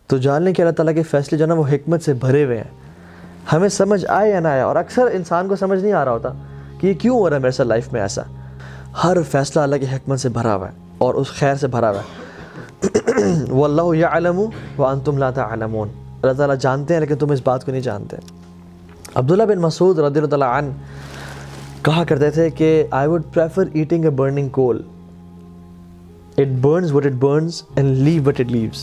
تو جان لیں کہ اللہ تعالیٰ کے فیصلے جو نا وہ حکمت سے بھرے ہوئے ہیں، ہمیں سمجھ آئے یا نہ آئے. اور اکثر انسان کو سمجھ نہیں آ رہا ہوتا کہ یہ کیوں ہو رہا ہے میرے ساتھ لائف میں ایسا. ہر فیصلہ اللہ کی حکمت سے بھرا ہوا ہے اور اس خیر سے بھرا ہوا ہے. واللہ یعلم وانتم لا تعلمون، اللہ تعالیٰ جانتے ہیں لیکن تم اس بات کو نہیں جانتے. عبداللہ بن مسعود رضی اللہ تعالیٰ عنہ کہا کرتے تھے کہ I would prefer eating a burning coal. It burns what it burns and leave what it leaves,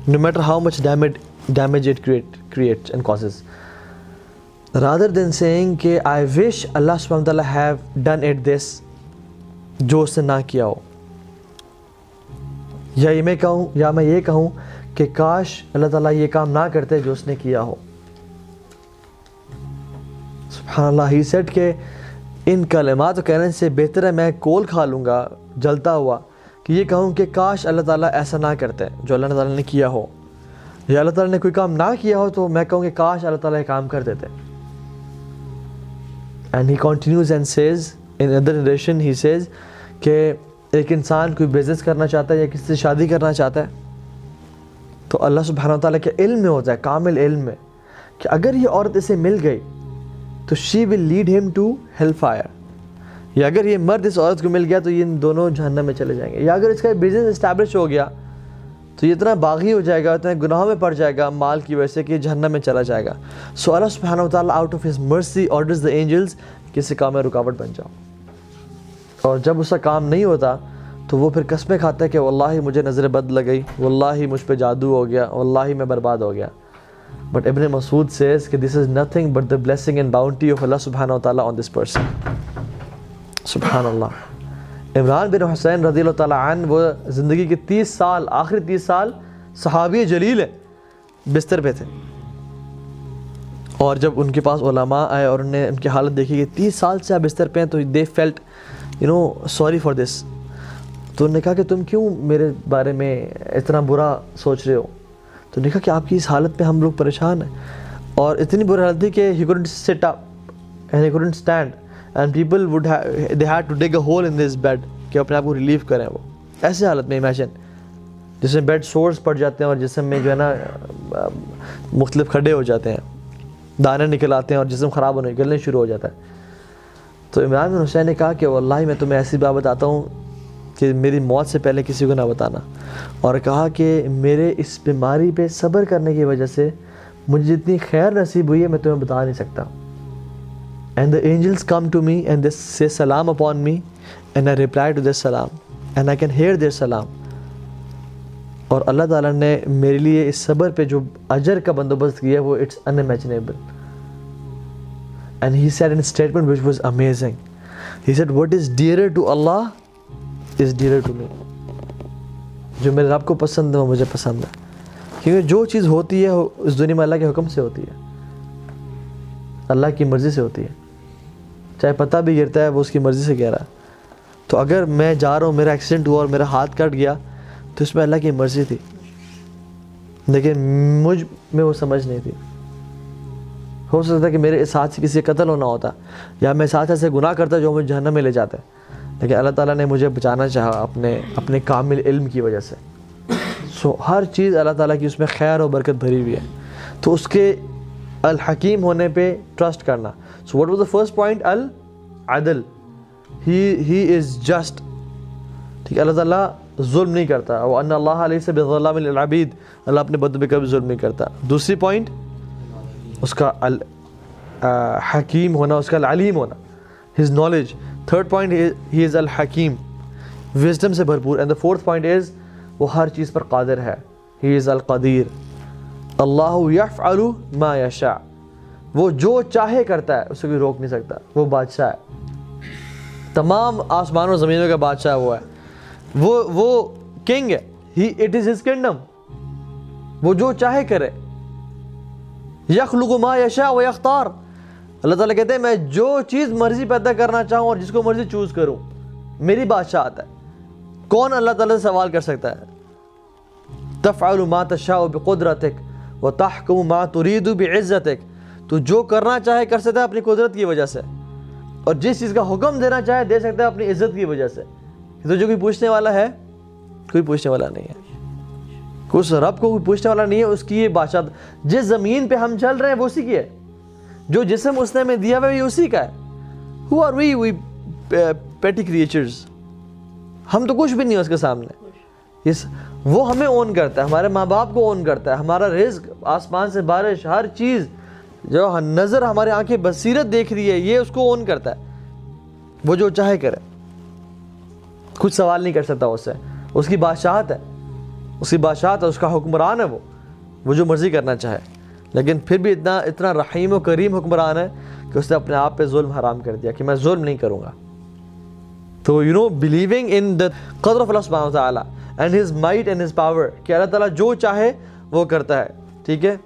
no matter how much damage it creates and causes, rather than saying کہ I wish Allah subhanahu wa ta'ala have done it this، جو اس نے نہ کیا ہو. یا میں یہ کہوں کہ کاش اللہ تعالیٰ یہ کام نہ کرتے جو اس نے کیا ہو. سبحان اللہ. ہی سیڈ کہ ان کلمات کہنے سے بہتر ہے میں کول کھا لوں گا جلتا ہوا کہ یہ کہوں کہ کاش اللہ تعالیٰ ایسا نہ کرتے جو اللہ تعالیٰ نے کیا ہو، یا اللہ تعالیٰ نے کوئی کام نہ کیا ہو تو میں کہوں کہ کاش اللہ تعالیٰ یہ کام کر دیتے. And he continues and says in other narration, he says کہ ایک انسان کوئی بزنس کرنا چاہتا ہے یا کسی سے شادی کرنا چاہتا ہے تو اللہ سبحانہ و تعالیٰ کے علم میں ہوتا ہے، کامل علم میں، کہ اگر یہ عورت اسے مل گئی تو شی ول لیڈ ہم ٹو ہیل فائر، یا اگر یہ مرد اس عورت کو مل گیا تو یہ دونوں جہنم میں چلے جائیں گے. یا اگر اس کا بزنس اسٹیبلش ہو گیا تو یہ اتنا باغی ہو جائے گا، اتنا گناہوں میں پڑ جائے گا مال کی وجہ سے کہ جہنم میں چلا جائے گا. سو اللہ سبحانہ و تعالیٰ out of his mercy orders the angels کہ اس کام میں رکاوٹ بن جاؤ. اور جب اس کا کام نہیں ہوتا تو وہ پھر قسمیں کھاتا ہے کہ واللہ مجھے نظر بد لگ گئی، واللہ مجھ پہ جادو ہو گیا، واللہ میں برباد ہو گیا. But Ibn Masud says کہ this is nothing but the blessing and bounty of Allah subhanahu wa ta'ala on this person. سبحان اللہ. عمران بن حسین رضی اللہ تعالیٰ عنہ وہ زندگی کے 30 سال، آخری 30 سال صحابی جلیل ہے، بستر پہ تھے. اور جب ان کے پاس علماء آئے اور انہوں نے ان کی حالت دیکھی کہ 30 سال سے آپ بستر پہ ہیں تو they felt sorry for this. تو انہوں نے کہا کہ تم کیوں میرے بارے میں اتنا برا سوچ رہے ہو؟ تو نے کہا کہ آپ کی اس حالت پہ ہم لوگ پریشان ہیں. اور اتنی بری حالت تھی کہ he couldn't sit up and he couldn't stand and people they had to dig a hole in this bed کہ اپنے آپ کو ریلیف کریں. وہ ایسے حالت میں امیجن جس میں بیڈ سورس پڑ جاتے ہیں اور جسم میں جو ہے نا مختلف کھڈے ہو جاتے ہیں، دانے نکل آتے ہیں اور جسم خراب ہونے نکلنے شروع ہو جاتا ہے. تو عمران بن حسین نے کہا کہ واللہ میں تمہیں ایسی بات بتاتا ہوں کہ میری موت سے پہلے کسی کو نہ بتانا. اور کہا کہ میرے اس بیماری پہ صبر کرنے کی وجہ سے مجھے جتنی خیر نصیب ہوئی ہے میں تمہیں بتا نہیں سکتا. And the angels come to me and they say salam upon me and I reply to their salam and I can hear their salam. اور اللہ تعالیٰ نے میرے لیے اس صبر پہ جو اجر کا بندوبست کیا وہ it's unimaginable. And he said in a statement which was amazing. He said what is dearer to Allah is dearer to me. جو میرے رب کو پسند ہے وہ مجھے پسند ہے. کیونکہ جو چیز ہوتی ہے اس دنیا میں اللہ کے حکم سے ہوتی ہے، اللہ کی مرضی سے ہوتی ہے. چاہے پتہ بھی گرتا ہے وہ اس کی مرضی سے گرا ہے. تو اگر میں جا رہا ہوں، میرا ایکسیڈنٹ ہوا اور میرا ہاتھ کٹ گیا تو اس میں اللہ کی مرضی تھی، لیکن مجھ میں وہ سمجھ نہیں تھی. ہو سکتا ہے کہ میرے اس ہاتھ سے کسی کا قتل ہونا ہوتا یا میں اس ہاتھ سے گناہ کرتا جو مجھے جہنم میں لے جاتا ہے، لیکن اللہ تعالیٰ نے مجھے بچانا چاہا اپنے کامل علم کی وجہ سے. سو ہر چیز اللہ تعالیٰ کی اس میں خیر و برکت بھری ہوئی ہے. تو اس کے الحکیم ہونے پہ ٹرسٹ کرنا. So what was the first point? العدل. He is just. ٹھیک ہے، اللہ تعالیٰ ظلم نہیں کرتا. وَأَنَّ اللَّهَ لَيْسَ بِظَلَّامٍ لِلْعَبِيدِ. اللہ اپنے بندوں پہ کبھی ظلم نہیں کرتا. دوسری پوائنٹ اس کا حکیم ہونا، اس کا العلیم ہونا، his knowledge. Third point he is الحکیم، وزڈم سے بھرپور. And the fourth point is وہ ہر چیز پر قادر ہے. he is القدیر. اللہ یفعل ما یشاء. وہ جو چاہے کرتا ہے، اسے کوئی روک نہیں سکتا. وہ بادشاہ ہے، تمام آسمان و زمینوں کا بادشاہ وہ ہے، وہ کنگ ہے. it is his kingdom. وہ جو چاہے کرے. یخلق ما یشاء و یختار. اللہ تعالیٰ کہتے ہیں میں جو چیز مرضی پیدا کرنا چاہوں اور جس کو مرضی چوز کروں. میری بادشاہت ہے. کون اللہ تعالیٰ سے سوال کر سکتا ہے؟ تفعل ما تشاء بقدرتک وتحکم ما ترید بعزتک. تو جو کرنا چاہے کر سکتا ہے اپنی قدرت کی وجہ سے، اور جس چیز کا حکم دینا چاہے دے سکتا ہے اپنی عزت کی وجہ سے. تو جو کوئی پوچھنے والا ہے؟ کوئی پوچھنے والا نہیں ہے. اس رب کو کوئی پوچھنے والا نہیں ہے، اس کی یہ بادشاہ. جس زمین پہ ہم چل رہے ہیں وہ اسی کی ہے، جو جسم اس نے ہمیں دیا ہوا ہے یہ اسی کا ہے. Who are we petty creatures؟ ہم تو کچھ بھی نہیں ہے اس کے سامنے. وہ ہمیں اون کرتا ہے، ہمارے ماں باپ کو اون کرتا ہے، ہمارا رزق، آسمان سے بارش، ہر چیز جو نظر ہمارے آنکھیں بصیرت دیکھ رہی ہے یہ اس کو اون کرتا ہے. وہ جو چاہے کرے، کچھ سوال نہیں کر سکتا اس سے. اس کی بادشاہت ہے، اس کی بادشاہت ہے، اس کا حکمران ہے، وہ جو مرضی کرنا چاہے. لیکن پھر بھی اتنا رحیم و کریم حکمران ہے کہ اس نے اپنے آپ پہ ظلم حرام کر دیا کہ میں ظلم نہیں کروں گا. تو believing in the قدر of اللہ سبحانہ وتعالی and his might and his power کہ اللہ تعالیٰ جو چاہے وہ کرتا ہے. ٹھیک ہے.